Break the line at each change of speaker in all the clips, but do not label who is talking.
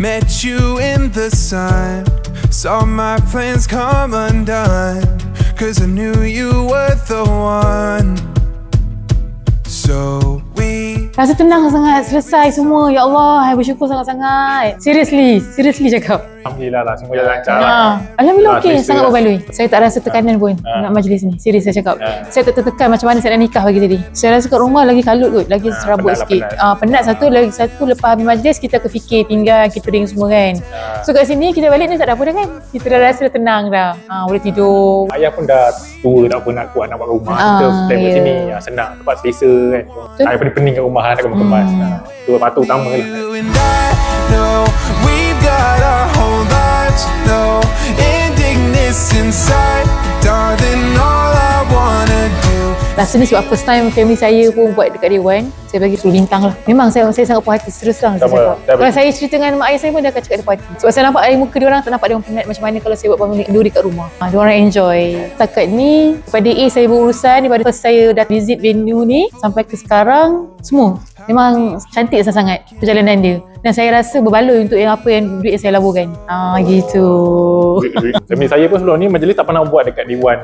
Met you in the sun, saw my plans come undone, 'cause I knew you were the one. So we
Rasa tenang sangat, selesai semua. Ya Allah, saya bersyukur sangat-sangat. Seriously cakap.
Alhamdulillah lah, semua jalan lancar lah.
Alhamdulillah okey,
selesa
sangat
lah.
berbaloi. Saya tak rasa tekanan pun nak majlis ni. Serius saya cakap. Saya tak tertekan macam mana saya nak nikah pagi tadi. Saya rasa kat rumah lagi kalut kot, lagi serabut
penat lah,
sikit. Penat satu, lagi satu lepas habis majlis kita akan fikir tinggal catering semua kan. So kat sini kita balik ni tak ada apa dah kan. Kita dah rasa dah tenang dah. Boleh tidur.
Ayah pun dah tua, tak apa nak kuat nak buat rumah. Kita stay kat sini, senang, tempat selesa kan. Tak payah pening kat rumah, nak kemas. Itu faktor utama lah.
you and I know we've got our whole lives, no indigness inside, darling, all I wanna do.
Rasa ni sebab first time family saya pun buat dekat Dewan. Saya bagi 10 bintang lah. Memang saya sangat puas hati, serius lah saya
Sama,
cakap.
saya
Kalau saya cerita dengan mak ayah saya pun dia akan cakap dia puas hati. Sebab saya nampak air muka diorang, tak nampak diorang penat macam mana kalau saya buat family dulu dekat rumah. Diorang enjoy. Setakat ni, daripada A saya berurusan, daripada first saya dah visit venue ni sampai ke sekarang, semua memang cantik sangat perjalanan dia. Dan saya rasa berbaloi untuk yang apa yang duit yang saya laburkan. Gitu.
Family saya pun sebelum ni majlis tak pernah buat dekat Dewan.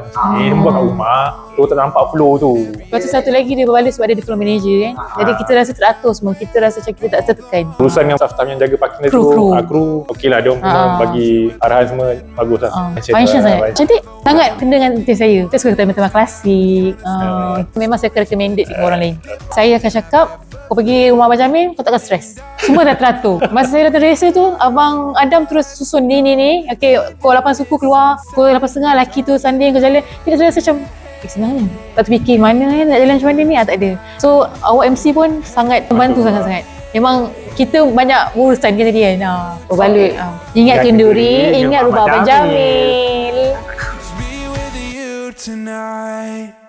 Buat kat rumah. Tu tak nampak flow tu.
Lepas tu satu lagi dia berbaloi sebab dia floor manager kan. Jadi kita rasa teratur semua. Kita rasa macam kita tak tertekan.
Urusan dengan staff yang jaga parking tu, kru okey lah, dia bagi arahan semua bagus lah.
Function sangat cantik, sangat kena dengan taste saya. Saya suka tema-tema klasik. Memang saya recommended dengan orang lain. Saya akan cakap, kau pergi rumah Abang Jamil, kau takkan stres. Semua dah teratur. Masa saya datang rehearsal tu, Abang Adam terus susun ni. Okay, pukul 8 suku keluar, pukul 8.30 lelaki tu sanding ke jalan. Kita rasa macam senang kan? Tak terfikir mana nak jalan macam mana ni, tak ada. So awak MC pun sangat membantu sangat-sangat. Memang kita banyak urusan kan tadi kan. Berbaloi. Ingat kenduri, ingat rumah Abang Jamil.
Be with you tonight.